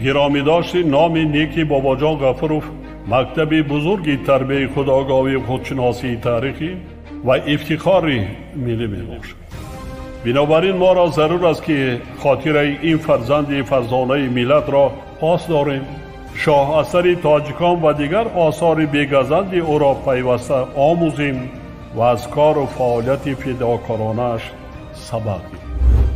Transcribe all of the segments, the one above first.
گرامی داشت نام نیکی باباجان غفورов مکتب بزرگی تربیت خودآگاهی و خودشناسی تاریخی و افتخار ملی میباشد. بنابراین ما را ضرور است که خاطره این فرزند فرزانه ملت را پاس داریم. شاه اثر تاجیکان و دیگر آثار بی‌گزند او را پیوسته آموزیم و از کار و فعالیت فداکارانه‌اش سبق گیریم.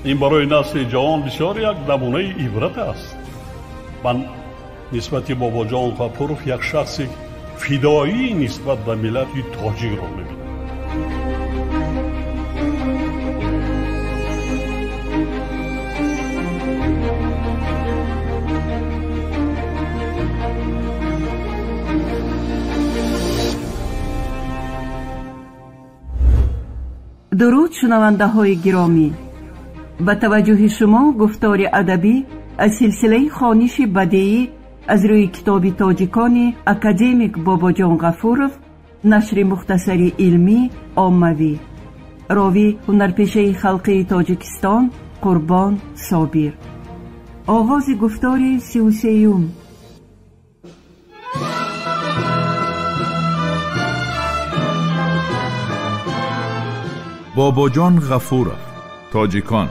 این برای نسل جوان بسیار یک نمونه عبرت است. من نسبت باباجان غفورов یک شخص فدایی نسبت به ملت تاجیک را می‌بینم. درود شنونده های گرامی، با توجه شما گفتار ادبی از سلسله خوانش بدیعی از روی کتاب تاجیکان اکادمیک باباجان غفورov، نشر مختصری علمی عاموی، راوی هنرپیشه خلقی تاجیکستان قربان صابر. آغاز گفتار 33. باباجان غفورov، تاجیکان.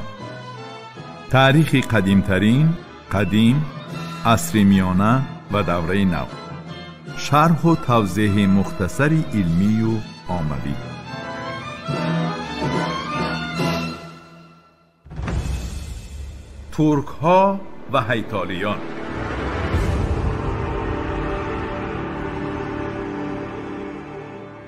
تاریخ قدیمترین، قدیم، عصر میانه و دوره نو. شرح و توضیح مختصری علمی و عاموی. ترک ها و هیتالیان.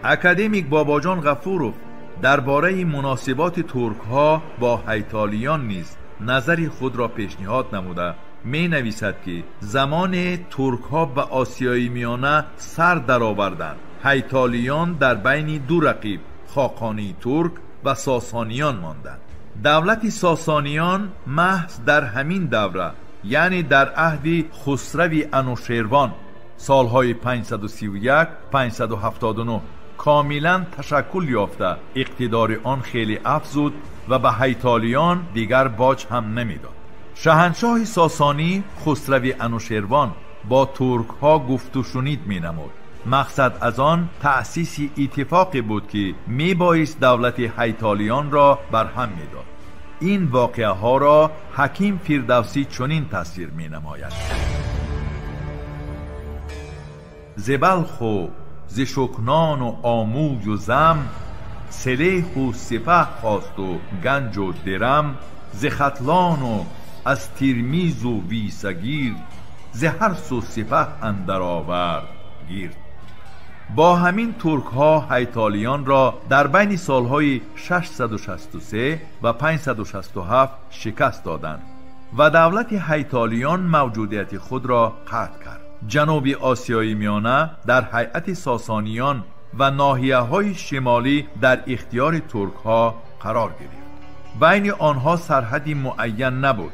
اکادمیک باباجان غفورov درباره مناسبات ترک ها با هیتالیان نیز نظری خود را پیشنهاد نموده می نویسد که زمان ترک ها به آسیای میانه سر درآوردند، هیتالیان در بین دو رقیب خاقانی ترک و ساسانیان ماندند. دولت ساسانیان محض در همین دوره، یعنی در عهد خسرو انوشیروان سالهای 531 579 کاملا تشکل یافته، اقتدار آن خیلی افزود و به هیتالیان دیگر باج هم نمیداد. شاهنشاه ساسانی خسرو انوشیروان با ترک ها گفت و شنید می نمود. مقصد از آن تأسیس اتفاقی بود که می بایست دولت هیتالیان را برهم می داد. این واقعه ها را حکیم فردوسی چنین تصویر می نماید: زبلخ و ز شکنان و آموی و زم، سلیح و سپه خواست و گنج و درم، ز ختلان و از تیرمیز و ویسگیر، ز هر سو سپه اندر آورد گیر. با همین ترک ها هیتالیان را در بین سالهای 663 و 567 شکست دادند و دولت هیتالیان موجودیت خود را قطع کرد. جنوب آسیای میانه در هیئت ساسانیان و ناحیه های شمالی در اختیار ترک ها قرار گرفت. بین آنها سرحدی معین نبود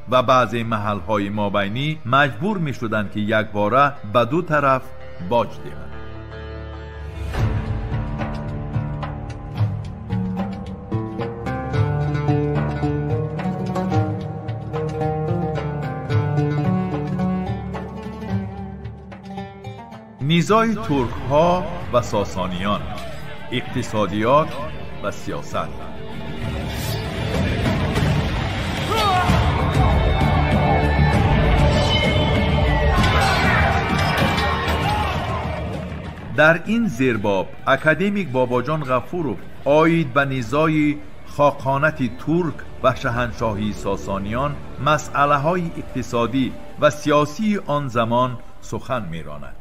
و بعضی محل های مابینی مجبور می شدند که یک باره به دو طرف باج دهند. نیزای ترک ها و ساسانیان، اقتصادیات و سیاست. در این زیرباب اکادمیک باباجان غفورov آید به نیزای خاقانت ترک و شاهنشاهی ساسانیان مسئله های اقتصادی و سیاسی آن زمان سخن میراند.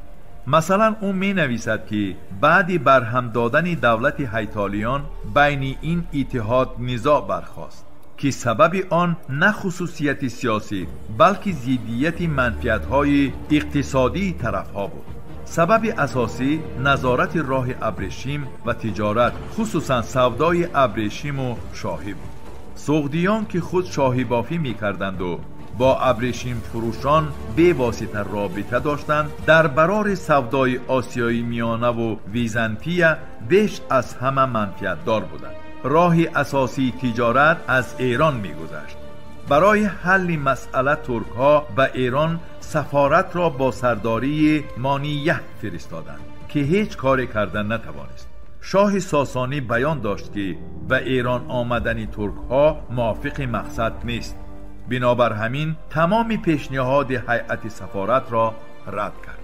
مثلا او می نویسد که بعد برهم دادن دولت هیتالیان بین این اتحاد نزاع برخاست که سبب آن نه خصوصیت سیاسی بلکه ضدیت منفعت‌های اقتصادی طرف‌ها بود. سبب اساسی نظارت راه ابریشم و تجارت، خصوصا سودای ابریشم و شاهی بود. سغدیان که خود شاهی بافی می کردند و با ابریشم فروشان به واسطه رابطه داشتند، در برابر سودای آسیای میانه و ویزانتیه بیش از همه منفعت دار بودند. راه اساسی تجارت از ایران می گذشت. برای حل مسئله ترک ها به ایران سفارت را با سرداری مانیه فرستادند که هیچ کاری کردن نتوانست. شاه ساسانی بیان داشت که به ایران آمدن ترک ها موافق مقصد نیست. بنابر همین تمام پیشنهاد هیئت سفارت را رد کرد.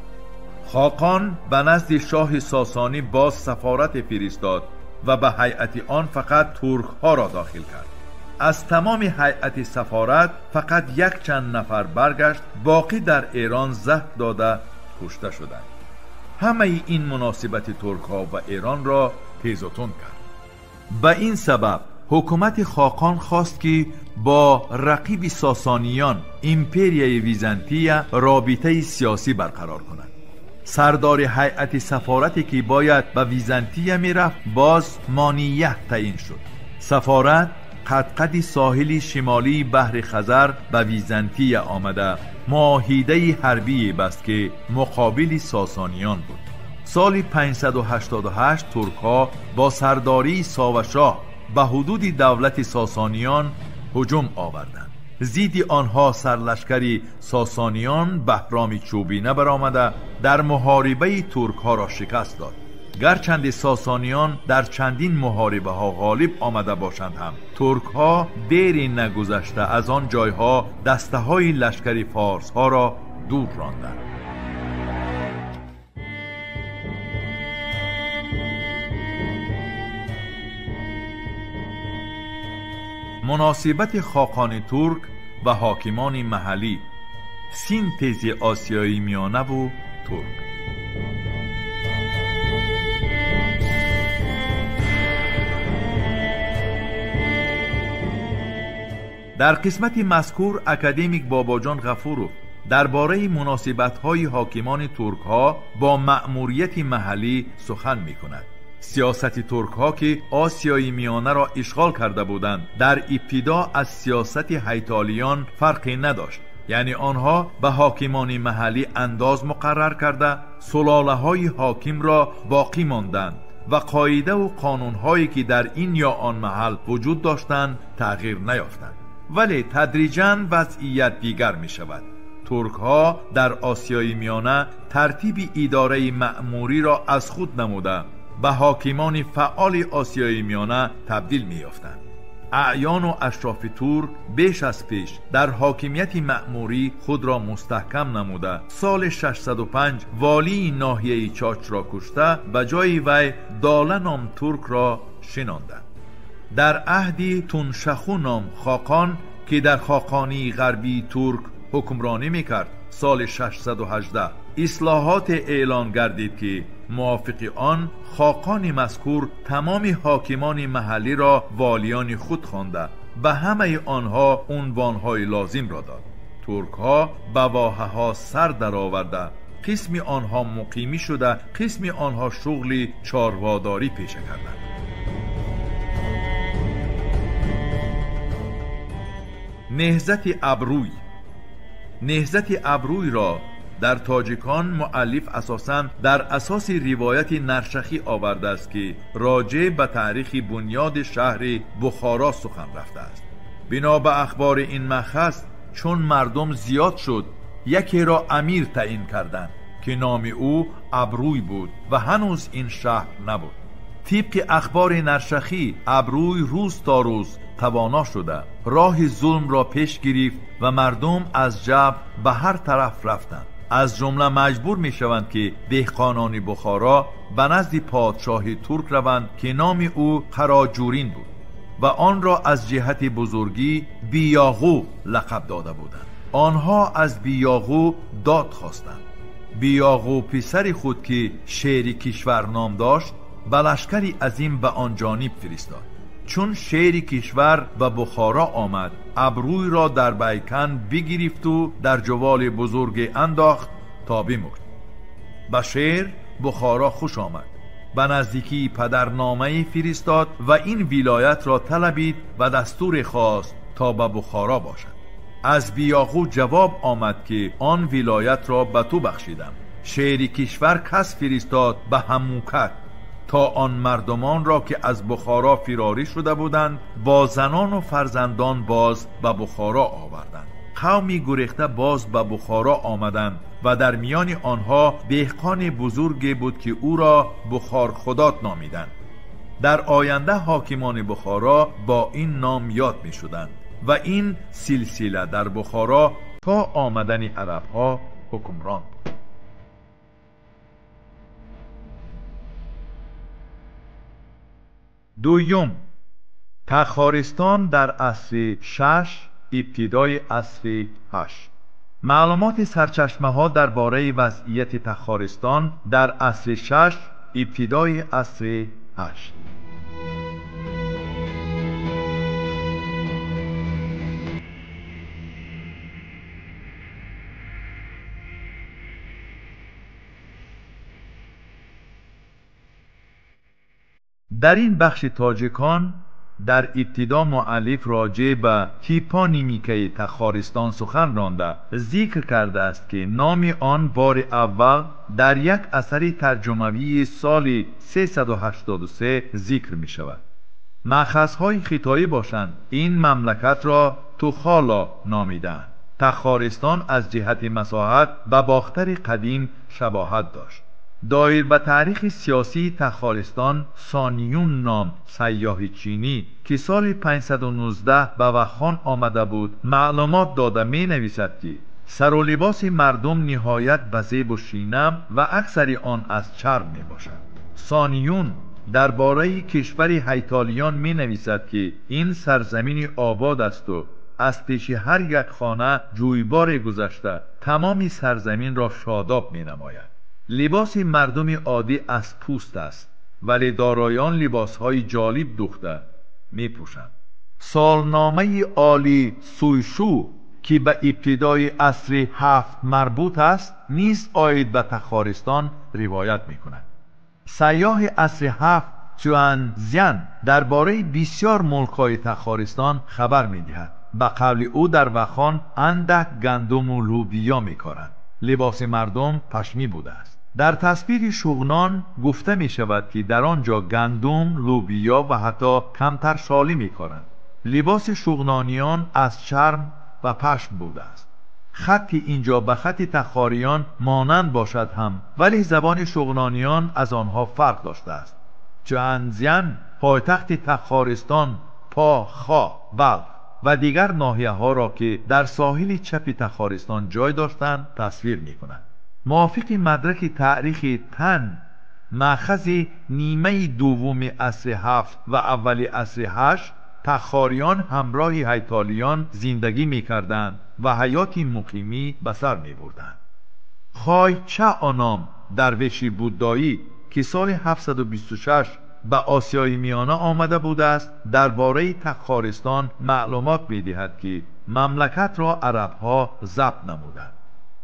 خاقان به نزد شاه ساسانی باز سفارت فرستاد و به هیئت آن فقط ترک ها را داخل کرد. از تمام هیئت سفارت فقط یک چند نفر برگشت، باقی در ایران زهر داده کشته شدند. همه این مناسبت ترک ها و ایران را تیز و تند کرد. به این سبب حکومت خاقان خواست که با رقیب ساسانیان امپریای ویزانتیه رابطه سیاسی برقرار کند. سردار هیئت سفارتی که باید به ویزانتیه میرفت باز مانیه تعیین شد. سفارت قد ساحل شمالی بحر خزر به ویزانتیه آمده معاهده حربی بست که مقابل ساسانیان بود. سال 588 ترک ها با سرداری ساوشاه به حدود دولت ساسانیان هجوم آوردند. ضد آنها سرلشکری ساسانیان بهرام چوبینه برآمده در محاربه ترک ها را شکست داد. گرچند ساسانیان در چندین محاربه ها غالب آمده باشند هم ترک ها دیری نگذشته از آن جایها دسته های لشکری فارس ها را دور راندند. مناسبت خاقان ترک و حاکمان محلی، سینتز آسیایی میانه و ترک. در قسمت مذکور اکادمیک باباجان غفورov درباره مناسبت‌های حاکمان ترک‌ها با مأموریت محلی سخن می‌کند. سیاست ترک‌ها که آسیای میانه را اشغال کرده بودند در ابتدا از سیاست هیتالیان فرقی نداشت، یعنی آنها به حاکمان محلی انداز مقرر کرده سلاله‌های حاکم را باقی ماندند و قاعده و قانون‌هایی که در این یا آن محل وجود داشتند تغییر نیافتند. ولی تدریجاً وضعیت دیگر می شود. ترک ها در آسیای میانه ترتیب اداره مأموری را از خود نموده به حاکمان فعال آسیای میانه تبدیل می یافتند. اعیان و اشراف ترک بیش از پیش در حاکمیت مأموری خود را مستحکم نموده سال 605 والی ناحیه چاچ را کشته به جای وی داله نام ترک را شناندند. در عهد تونشخو نام خاقان که در خاقانی غربی ترک حکمرانی میکرد سال 618 اصلاحات اعلان گردید که موافق آن خاقان مذکور تمام حاکمان محلی را والیان خود خوانده به همه آنها عنوانهای لازم را داد. ترک ها به واحه ها سر درآورده، قسمی آنها مقیمی شده، قسمی آنها شغل چارواداری پیشه کردند. نهضت ابروی. نهضت ابروی را در تاجیکان مؤلف اساساً در اساس روایت نرشخی آورده است که راجع به تاریخ بنیاد شهر بخارا سخن رفته است. بنا به اخبار این مأخذ چون مردم زیاد شد یکی را امیر تعیین کردند که نام او ابروی بود و هنوز این شهر نبود. طبق اخبار نرشخی ابروی روز تا روز توانا شده راه ظلم را پیش گرفت و مردم از جبر به هر طرف رفتند. از جمله مجبور می شوند که دهقانان بخارا به نزد پادشاه ترک روند که نام او قراجورین بود و آن را از جهت بزرگی بیاغو لقب داده بودند. آنها از بیاغو داد خواستند. بیاغو پسر خود که شیر کشور نام داشت به لشکری عظیم به آن جانب فرستاد. چون شیر کشور به بخارا آمد ابروی را در بیکن بگرفت و در جوال بزرگ انداخت تا بمرد. به شیر بخارا خوش آمد، به نزدیکی پدرنامه فرستاد و این ولایت را طلبید و دستور خواست تا به بخارا باشد. از بیاغو جواب آمد که آن ولایت را به تو بخشیدم. شیر کشور کس فرستاد به هموکت تا آن مردمان را که از بخارا فراری شده بودند با زنان و فرزندان باز به بخارا آوردند. قومی گریخته باز به بخارا آمدند و در میان آنها دهقان بزرگی بود که او را بخار خدات نامیدند. در آینده حاکمان بخارا با این نام یاد می شدند و این سلسله در بخارا تا آمدن عربها حکمران بود. دوم، تخارستان در عصر 6 ابتدای عصر 8. معلومات سرچشمه ها درباره وضعیت تخارستان در عصر 6 ابتدای عصر 8. در این بخش تاجیکان در ابتدا مؤلف راجع به تیپانیمیکه تخارستان سخن رانده ذکر کرده است که نام آن بار اول در یک اثر ترجموی سال 383 ذکر می شود. مأخذهای خطایی باشند این مملکت را توخالا نامیدند. تخارستان از جهت مساحت به باختر قدیم شباهت داشت. دایر به تاریخ سیاسی تخارستان سانیون نام سیاح چینی که سال 519 به وخان آمده بود معلومات داده می نویسد که سر و لباس مردم نهایت به زیب و شینم و اکثر آن از چرم می باشد. سانیون درباره کشور هیتالیان می نویسد که این سرزمین آباد است و از پیش هر یک خانه جویبار گذشته تمام سرزمین را شاداب می نماید. لباس مردم عادی از پوست است ولی دارایان لباسهای جالب دوخته می پوشند. سالنامه عالی سویشو که به ابتدای عصر 7 مربوط است نیز عاید به تخارستان روایت می کند. سیاح عصر 7 چوانزیان درباره بسیار ملک‌های تخارستان خبر می دهد. به قول او در وخان اندک گندم و لوبیا می کارند. لباس مردم پشمی بوده است. در تصویر شغنان گفته می شود که در آنجا گندم، لوبیا و حتی کمتر شالی می کارند. لباس شغنانیان از چرم و پشم بوده است. خط اینجا به خط تخاریان مانند باشد هم ولی زبان شغنانیان از آنها فرق داشته است. چوانزیان پایتخت تخارستان، پاخا، بلخ و دیگر ناحیه ها را که در ساحل چپ تخارستان جای داشتند تصویر می کند. موافق مدرک تاریخ تن مأخذ نیمه دوم عصر 7 و اول عصر 8 تخاریان همراه هیتالیان زندگی می کردند و حیات مقیمی به سر می بردند. خای چه آنام درویش بودایی که سال 726 به آسیای میانه آمده بوده است درباره تخارستان معلومات می دهد که مملکت را عربها ضبط نمودند.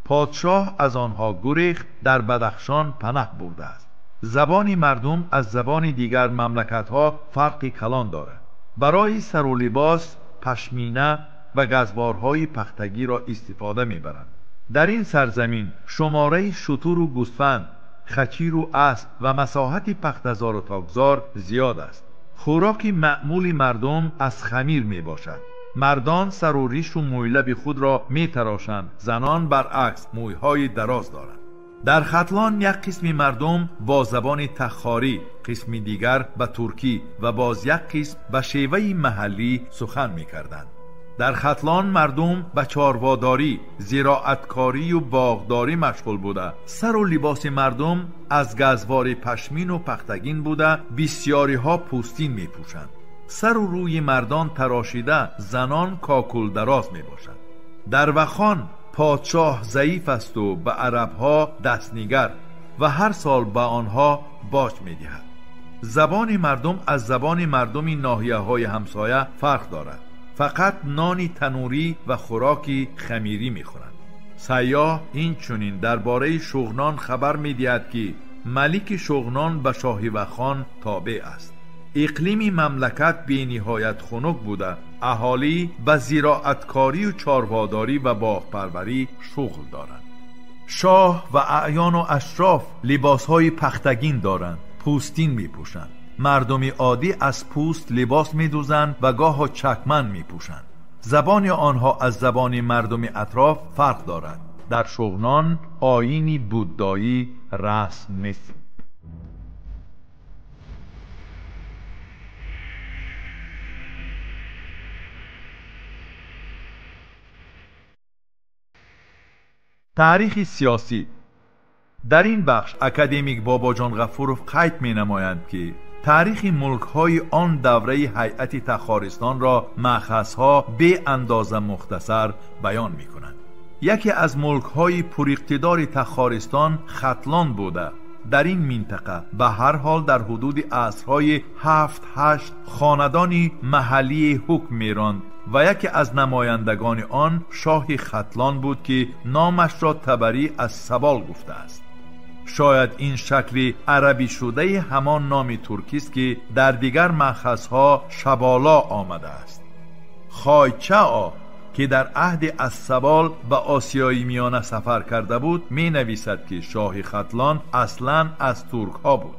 پادشاه از آنها گریخت در بدخشان پناه برده است. زبان مردم از زبان دیگر مملکت‌ها فرقی کلان دارد. برای سر و لباس پشمینه و گزوارهای پختگی را استفاده می‌برند. در این سرزمین شماره شتر و گوسفند، خچیر و اسب و مساحت پختزار و تاکزار زیاد است. خوراک معمول مردم از خمیر میباشد. مردان سر و ریش و مویلب خود را میتراشند، زنان برعکس مویهای دراز دارند. در ختلان یک قسم مردم با زبان تخاری، قسم دیگر به ترکی و باز یک قسم به شیوه محلی سخن میکردند. در ختلان مردم به چارواداری، زراعتکاری و باغداری مشغول بوده. سر و لباس مردم از گزوار پشمین و پختگین بوده، بسیاری ها پوستین می پوشند. سر و روی مردان تراشیده، زنان کاکل دراز می باشند. در وخان پادشاه ضعیف است و به عربها دستنگر و هر سال به آنها باج می دهد. زبان مردم از زبان مردم ناحیه های همسایه فرق دارد. فقط نانی تنوری و خوراکی خمیری می‌خورند. سیاح این چنین درباره شغنان خبر می‌دهد که ملک شغنان به شاه وخان تابع است. اقلیم مملکت بی نهایت خنک بوده. اهالی به زراعتکاری و چارواداری و باغپروری شغل دارند. شاه و اعیان و اشراف لباس‌های پختگین دارند. پوستین می پوشند. مردم عادی از پوست لباس می دوزند و گاه چکمن می پوشند. زبان آنها از زبان مردم اطراف فرق دارد. در شغنان آیینی بودایی رسم نیست. تاریخ سیاسی. در این بخش اکادمیک باباجان غفورов قید می نمایند که تاریخ ملک‌های آن دوره هیئت تخارستان را مأخذها به اندازه مختصر بیان می کنند. یکی از ملک‌های پراقتدار تخارستان ختلان بوده. در این منطقه به هر حال در حدود عصرهای 7-8 خاندانی محلی حکم می‌راند و یکی از نمایندگان آن شاه ختلان بود که نامش را تبری از سبال گفته است. شاید این شکل عربی شده همان نام ترکی است که در دیگر مأخذها شبالا آمده است. خایچا که در عهد السبال به آسیای میانه سفر کرده بود می نویسد که شاه ختلان اصلا از ترک ها بود.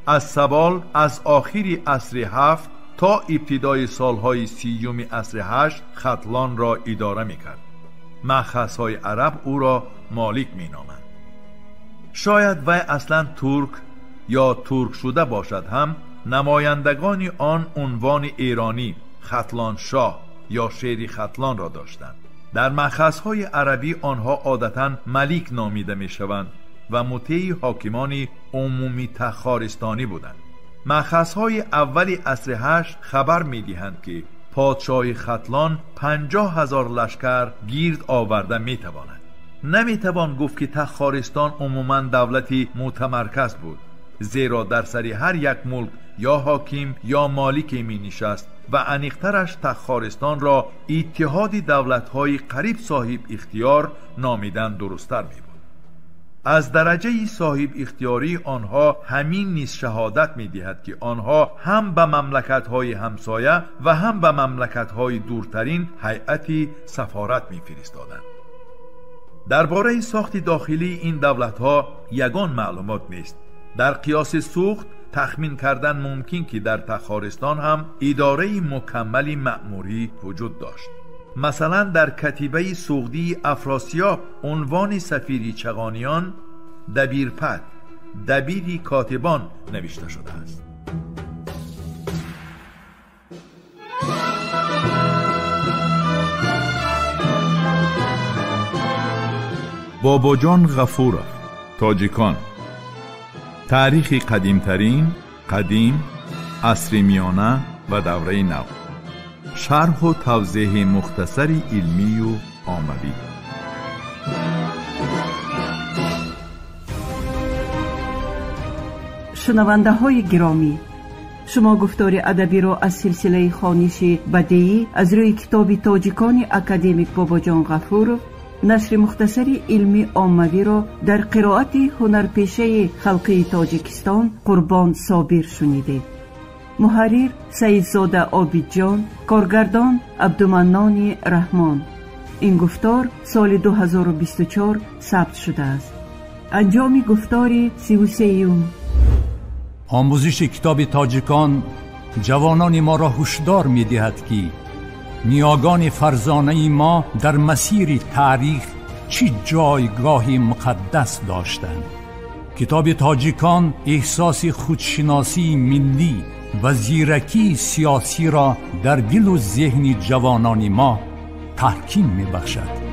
السبال از آخری عصر 7 تا ابتدای سالهای 30 عصر 8 ختلان را اداره می کرد. مأخذهای عرب او را مالک می نامند. شاید وی اصلا ترک یا ترک شده باشد هم نمایندگان آن عنوان ایرانی ختلان شاه یا شیر ختلان را داشتند. در مأخذهای عربی آنها عادتاً ملیک نامیده می شوند و مطیع حاکمان عمومی تخارستانی بودند. مأخذهای اولی عصر 8 خبر می دهند که پادشاه ختلان 50,000 لشکر گیرد آورده می تواند. نمی توان گفت که تخارستان عموماً دولتی متمرکز بود، زیرا در سر هر یک ملک یا حاکم یا مالک می نشست و انیقترش تخارستان را اتحاد دولت‌های قریب صاحب اختیار نامیدن درست‌تر می بود. از درجه صاحب اختیاری آنها همین نیز شهادت می دهد که آنها هم به مملکت‌های همسایه و هم به مملکت‌های دورترین هیئتی سفارت می فرستادند. درباره ساخت داخلی این دولت‌ها یگان معلومات نیست. در قیاس سوخت تخمین کردن ممکن که در تخارستان هم اداره مکمل مأموری وجود داشت. مثلا در کتیبه سوختی افراسیاب عنوان سفیر چغانیان دبیرپد، دبیری کاتبان نوشته شده است. باباجان غفورov، تاجیکان. تاریخ قدیمترین، قدیم، عصر میانه و دوره نو. شرح و توضیح مختصری علمی و عاموی. شنونده های گرامی، شما گفتار ادبی را از سلسله خوانش بدیعی از روی کتاب تاجیکان اکادمیک باباجان غفورov نشر مختصری علمی عاموی را در قرائت هنرپیشه خلقی تاجیکستان قربان صابر شنیدید. محرر سیدزاده عابدجان، کارگردان عبدالمنان رحمان. این گفتار سال 2024 ثبت شده است. انجام گفتار 33. آموزش کتاب تاجیکان جوانان ما را هشدار می دهد که نیاگان فرزانه ما در مسیر تاریخ چه جایگاهی مقدس داشتند. کتاب تاجیکان احساس خودشناسی ملی و زیرکی سیاسی را در دل و ذهن جوانان ما تحکیم می بخشد.